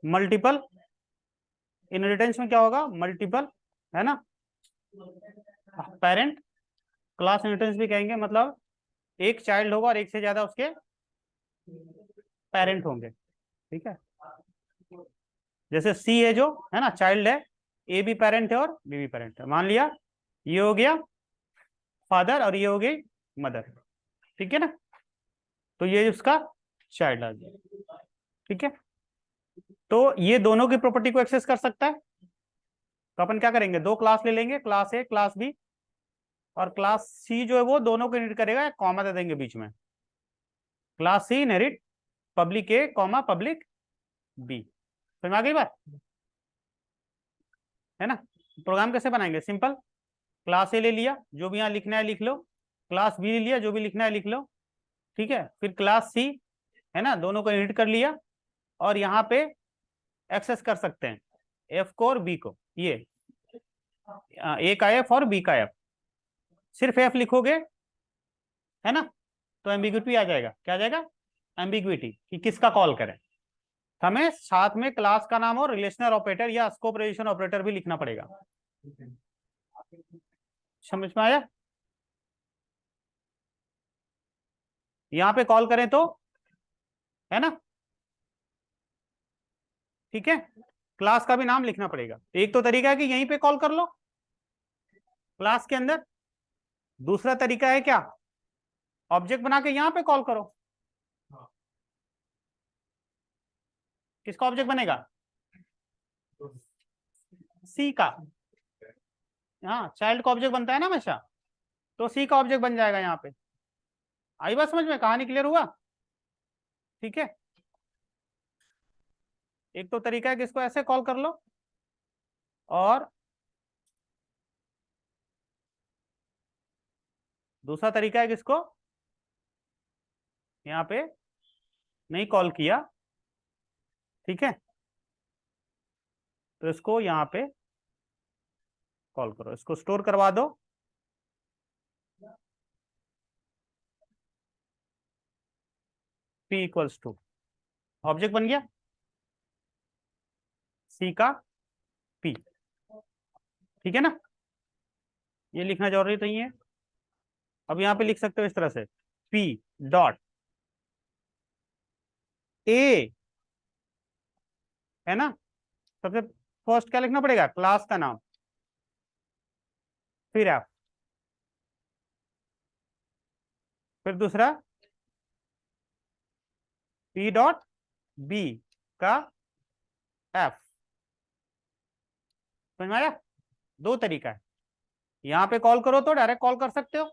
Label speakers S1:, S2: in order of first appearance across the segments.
S1: Multiple inheritance में क्या होगा, मल्टीपल, है ना। पेरेंट क्लास इनहेरिटेंस भी कहेंगे, मतलब एक चाइल्ड होगा और एक से ज्यादा उसके पेरेंट होंगे, ठीक है। जैसे सी है जो, है ना, चाइल्ड है, ए भी पेरेंट है और बी भी पेरेंट है। मान लिया ये हो गया फादर और ये हो गई मदर, ठीक है ना। तो ये उसका चाइल्ड आ गया, ठीक है। तो ये दोनों की प्रॉपर्टी को एक्सेस कर सकता है। तो अपन क्या करेंगे, दो क्लास ले लेंगे, क्लास ए क्लास बी, और क्लास सी जो है वो दोनों को इनहेरिट करेगा, कॉमा दे देंगे बीच में, क्लास सी इनहेरिट पब्लिक ए कॉमा पब्लिक बी। समझ में आ गई बात, है ना। प्रोग्राम कैसे बनाएंगे, सिंपल, क्लास ए ले लिया, जो भी यहाँ लिखना है लिख लो, क्लास बी ले लिया, जो भी लिखना है लिख लो, ठीक है। फिर क्लास सी, है ना, दोनों को इनहेरिट कर लिया, और यहाँ पे एक्सेस कर सकते हैं एफ को और बी को, ये ए का एफ और बी का एफ। सिर्फ एफ लिखोगे, है ना, तो एम्बिग्विटी आ जाएगा, क्या आ जाएगा, एम्बिग्विटी, कि किसका कॉल करें। हमें साथ में क्लास का नाम और रिलेशनल ऑपरेटर या स्कोप रिलेशन ऑपरेटर भी लिखना पड़ेगा। समझ में आया। यहां पे कॉल करें तो, है ना, ठीक है, क्लास का भी नाम लिखना पड़ेगा। एक तो तरीका है कि यहीं पे कॉल कर लो क्लास के अंदर, दूसरा तरीका है क्या, ऑब्जेक्ट बना के यहां पे कॉल करो। किसका ऑब्जेक्ट बनेगा, सी का। हाँ, चाइल्ड का ऑब्जेक्ट बनता है ना हमेशा, तो सी का ऑब्जेक्ट बन जाएगा यहाँ पे। आई बात समझ में, कहानी क्लियर हुआ, ठीक है। एक तो तरीका है कि इसको ऐसे कॉल कर लो, और दूसरा तरीका है कि इसको यहाँ पे नहीं कॉल किया, ठीक है, तो इसको यहाँ पे कॉल करो, इसको स्टोर करवा दो, p इक्वल्स टू, ऑब्जेक्ट बन गया सी का p, ठीक है ना। ये लिखना जरूरी नहीं है, अब यहाँ पे लिख सकते हो इस तरह से, p डॉट a, है ना। सबसे फर्स्ट क्या लिखना पड़ेगा, क्लास का नाम, फिर f, फिर दूसरा p डॉट b का f। समझ में आया, दो तरीका है, यहाँ पे कॉल करो तो डायरेक्ट कॉल कर सकते हो,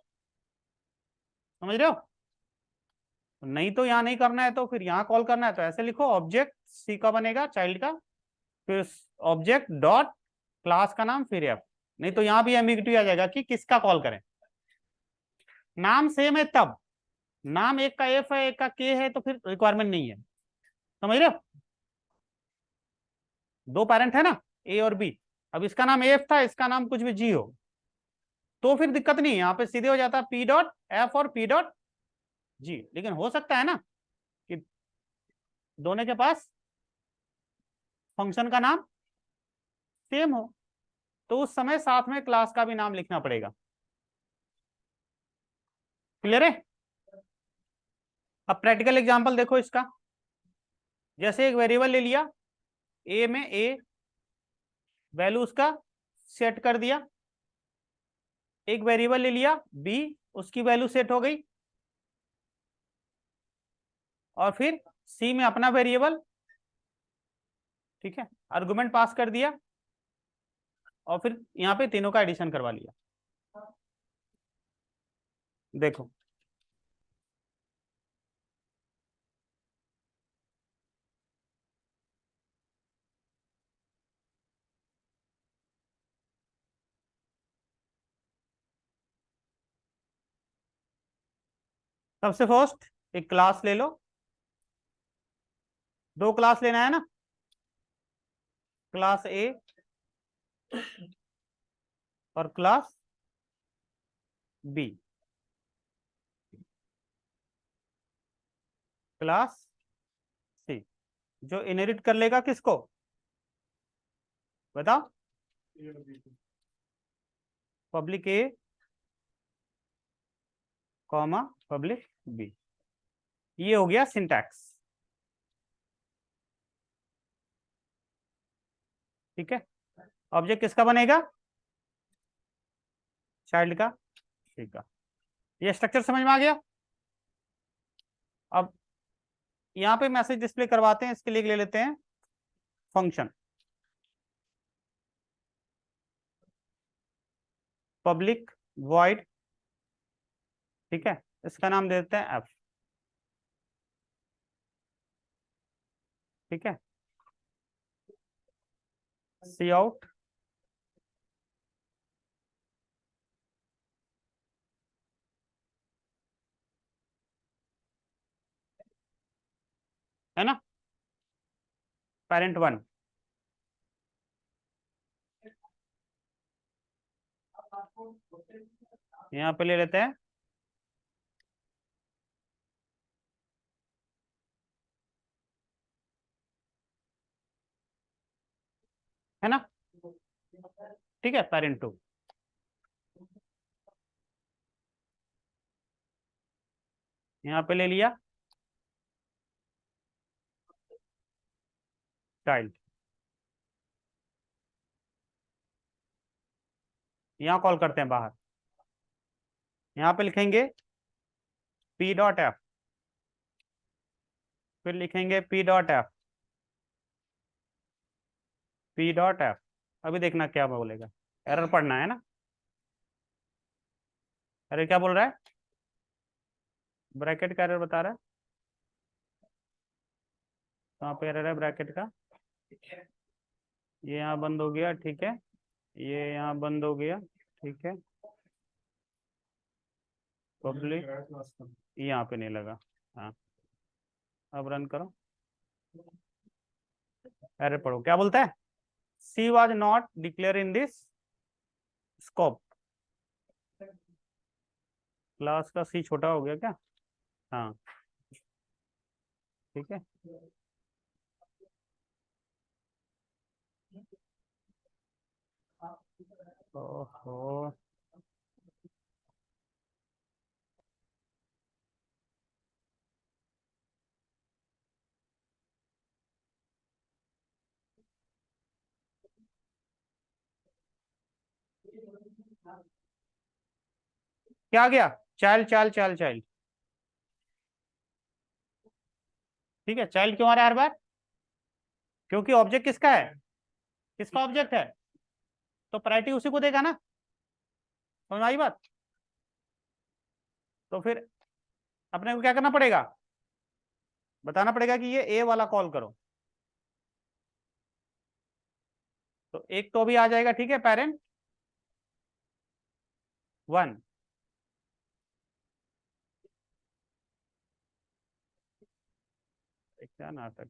S1: समझ रहे हो। नहीं तो यहाँ नहीं करना है तो फिर यहाँ कॉल करना है, तो ऐसे लिखो, ऑब्जेक्ट सी का बनेगा चाइल्ड का, फिर ऑब्जेक्ट डॉट क्लास का नाम फिर एफ। नहीं तो यहाँ भी एम्बिग्यूटी आ जाएगा कि किसका कॉल करें। नाम सेम है तब, नाम एक का एफ है एक का के है तो फिर रिक्वायरमेंट नहीं है, समझ रहे हो। दो पेरेंट है ना, ए और बी, अब इसका नाम एफ था, इसका नाम कुछ भी जी हो, तो फिर दिक्कत नहीं है, यहाँ पे सीधे हो जाता पी डॉट एफ और पी डॉट जी। लेकिन हो सकता है ना कि दोनों के पास फंक्शन का नाम सेम हो, तो उस समय साथ में क्लास का भी नाम लिखना पड़ेगा। क्लियर है। अब प्रैक्टिकल एग्जांपल देखो इसका, जैसे एक वेरिएबल ले लिया, ए में ए वैल्यू उसका सेट कर दिया, एक वेरिएबल ले लिया बी, उसकी वैल्यू सेट हो गई, और फिर सी में अपना वेरिएबल, ठीक है, आर्गुमेंट पास कर दिया, और फिर यहाँ पे तीनों का एडिशन करवा लिया। देखो सबसे फर्स्ट एक क्लास ले लो, दो क्लास लेना है ना, क्लास ए और क्लास बी, क्लास जो इनहेरिट कर लेगा किसको, बताओ, पब्लिक ए कॉमा पब्लिक बी। ये हो गया सिंटैक्स। ठीक है, ऑब्जेक्ट किसका बनेगा, चाइल्ड का। ठीक है, ये स्ट्रक्चर समझ में आ गया। अब यहाँ पे मैसेज डिस्प्ले करवाते हैं, इसके लिए ले लेते हैं फंक्शन पब्लिक वॉइड। ठीक है, इसका नाम दे देते हैं एफ। ठीक है, सी आउट है ना, पेरेंट 1। यहाँ पे ले लेते हैं है ना। ठीक है, पेरेंट 2। यहाँ पे ले लिया चाइल्ड। यहाँ कॉल करते हैं बाहर, यहाँ पे लिखेंगे पी डॉट एफ, फिर लिखेंगे P dot F, P dot F. अभी देखना क्या बोलेगा, एरर पढ़ना है ना। अरे क्या बोल रहा है, ब्रैकेट का एरर बता रहा है, कहाँ पे एरर है ब्रैकेट का, ये यहाँ बंद हो गया। ठीक है, ये यहाँ बंद हो गया। ठीक है, पब्लिक यहाँ पे नहीं लगा। हाँ, अब रन करो, एरर पढ़ो क्या बोलता है, she was not declare in this scope. Class का सी छोटा हो गया क्या, हाँ। ठीक है, ओहो, क्या आ गया, चाइल्ड चाइल्ड चाइल्ड चाइल्ड। ठीक है, चाइल्ड क्यों आ रहा है हर बार, क्योंकि ऑब्जेक्ट किसका है, किसका ऑब्जेक्ट है, तो प्रायोरिटी उसी को देगा ना। समझ में आई बात। तो फिर अपने को क्या करना पड़ेगा, बताना पड़ेगा कि ये ए वाला कॉल करो। तो एक तो भी आ जाएगा। ठीक है, पेरेंट 1। क्या नाटक,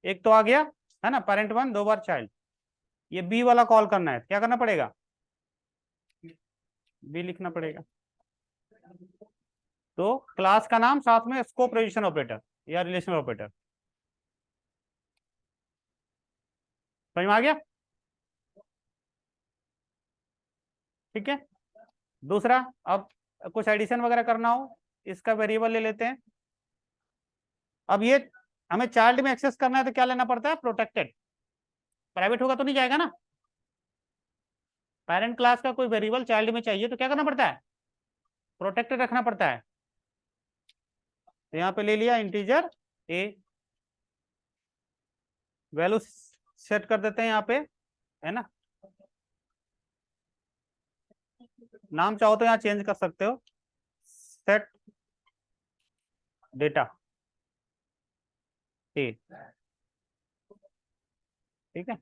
S1: एक तो आ गया है ना, पेरेंट 1 दो बार चाइल्ड। ये बी वाला कॉल करना है, क्या करना पड़ेगा, बी लिखना पड़ेगा। तो क्लास का नाम साथ में स्कोप रिलेशन ऑपरेटर या रिलेशनल ऑपरेटर। समझ में आ गया। ठीक है, दूसरा, अब कुछ एडिशन वगैरह करना हो, इसका वेरिएबल ले लेते हैं। अब ये हमें चाइल्ड में एक्सेस करना है तो क्या लेना पड़ता है, प्रोटेक्टेड। प्राइवेट होगा तो नहीं जाएगा ना। पेरेंट क्लास का कोई वेरिएबल चाइल्ड में चाहिए तो क्या करना पड़ता है, प्रोटेक्टेड रखना पड़ता है। तो यहाँ पे ले लिया इंटीजर ए, वैल्यू सेट कर देते हैं यहाँ पे, है ना। नाम चाहो तो यहाँ चेंज कर सकते हो, सेट डेटा ए। ठीक है,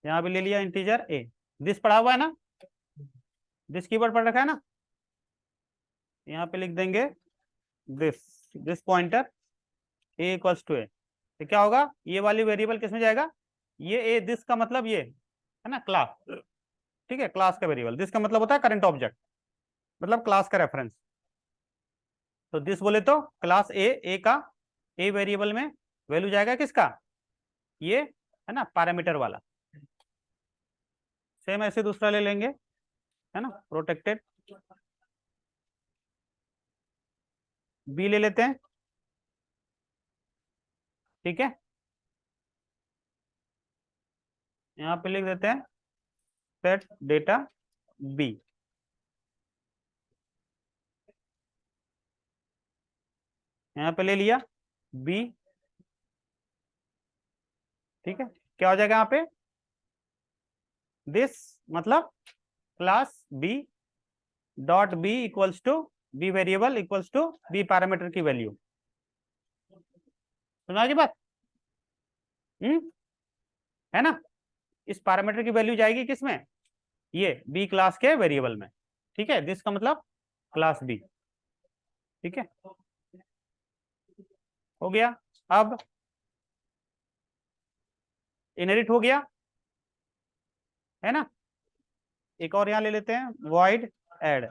S1: यहाँ पे ले लिया इंटीजर ए, दिस पढ़ा हुआ है ना, दिस कीवर्ड पढ़ रखा है ना। यहाँ पे लिख देंगे this, this pointer A equals to A. तो क्या होगा, ये वाली वेरिएबल किस में जाएगा, ये ए दिस का मतलब ये है ना क्लास, ठीक है, क्लास का वेरिएबल। दिस का मतलब होता है करंट ऑब्जेक्ट, मतलब क्लास का रेफरेंस। तो दिस बोले तो क्लास ए का ए वेरिएबल में वैल्यू जाएगा किसका, ये है ना पैरामीटर वाला। सेम ऐसे दूसरा ले लेंगे, है ना, प्रोटेक्टेड बी ले लेते हैं, ठीक है। यहाँ पे लिख देते हैं सेट डेटा बी, यहाँ पे ले लिया बी, ठीक है। क्या हो जाएगा यहाँ पे, दिस मतलब class B dot B equals to B variable equals to B parameter की वैल्यू। सुना की बात, है ना। इस पैरामीटर की वैल्यू जाएगी किसमें, ये बी क्लास के वेरिएबल में, ठीक है। दिस का मतलब क्लास बी, ठीक है, हो गया। अब इनहेरिट हो गया, है ना। एक और यहां ले लेते हैं वॉइड एड,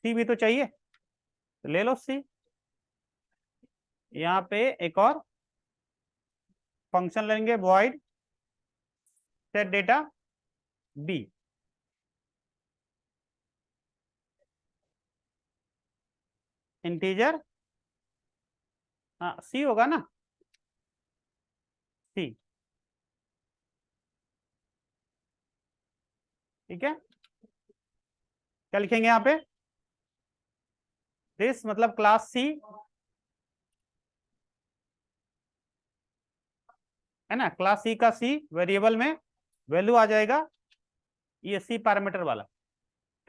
S1: सी भी तो चाहिए, तो ले लो सी। यहाँ पे एक और फंक्शन लेंगे void set data B, integer, हाँ सी होगा ना, सी, ठीक है। क्या लिखेंगे यहाँ पे, दिस मतलब क्लास सी, है ना, क्लास सी का सी वेरिएबल में वैल्यू आ जाएगा ये सी पैरामीटर वाला,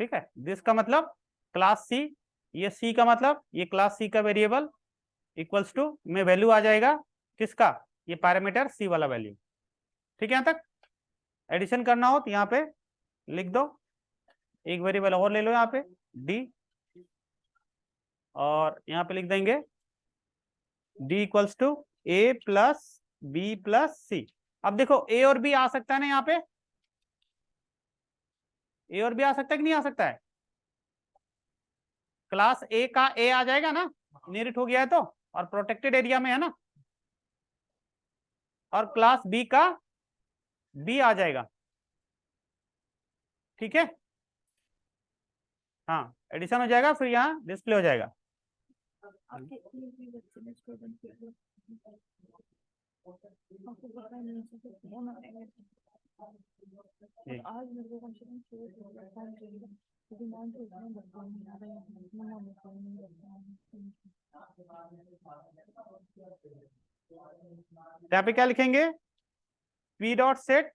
S1: ठीक है। दिस का मतलब क्लास सी, ये सी का मतलब ये क्लास सी का वेरिएबल इक्वल्स टू में वैल्यू आ जाएगा किसका, ये पैरामीटर सी वाला वैल्यू, ठीक है। यहाँ तक एडिशन करना हो तो यहाँ पे लिख दो, एक वेरिएबल और ले लो यहाँ पे डी, और यहाँ पे लिख देंगे D equals to A plus B plus C. अब देखो ए और बी आ सकता है ना, यहाँ पे ए और बी आ सकता है कि नहीं आ सकता है, क्लास ए का ए आ जाएगा ना, इनहेरिट हो गया है तो, और प्रोटेक्टेड एरिया में है ना, और क्लास बी का बी आ जाएगा, ठीक है। हाँ एडिशन हो जाएगा, फिर यहाँ डिस्प्ले हो जाएगा।
S2: आज मेरे को कम से कम 6 फॉर्म चाहिए, क्योंकि मैं तो इतना बच्चा नहीं आ रहा है, इतना मैं फॉर्म नहीं करता
S1: यहाँ पे क्या लिखेंगे, पी डॉट सेट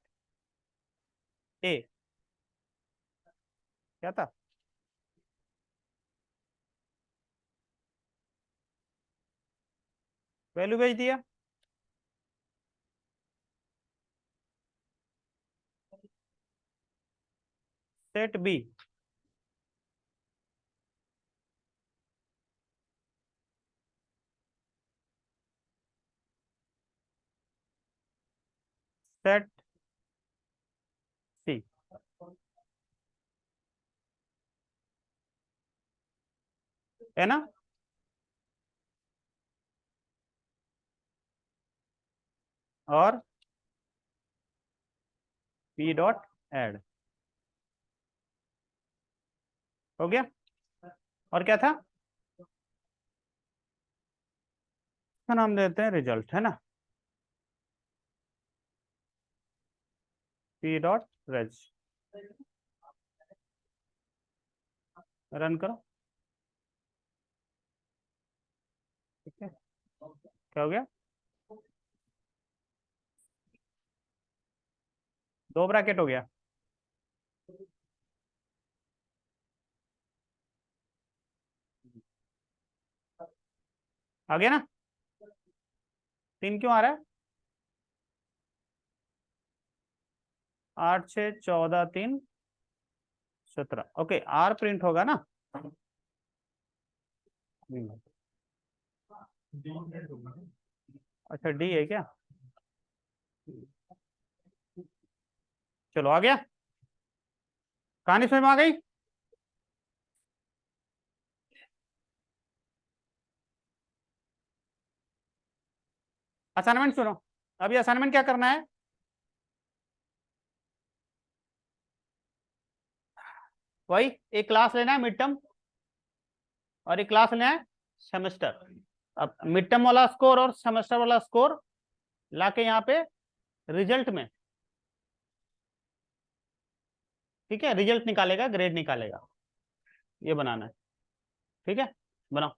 S1: ए, क्या था, वैल्यू भेज दिया, सेट बी, सेट सी, है ना। और पी डॉट एड, हो गया। और क्या था, इसका नाम देते हैं रिजल्ट, है ना, पी डॉट रेज, रन करो, ठीक है। क्या हो गया, दो ब्रैकेट हो गया, आ गया ना। 3 क्यों आ रहा है, 8 6 14 3 17, ओके आर प्रिंट होगा ना। अच्छा डी है क्या? चलो आ गया, कहानी समझ में आ गई? असाइनमेंट सुनो, अभी असाइनमेंट क्या करना है? वही एक क्लास लेना है मिड टर्म, और एक क्लास लेना है सेमेस्टर। अब मिड टर्म वाला स्कोर और सेमेस्टर वाला स्कोर लाके यहाँ पे रिजल्ट में, ठीक है, रिजल्ट निकालेगा, ग्रेड निकालेगा, ये बनाना है। ठीक है, बनाओ।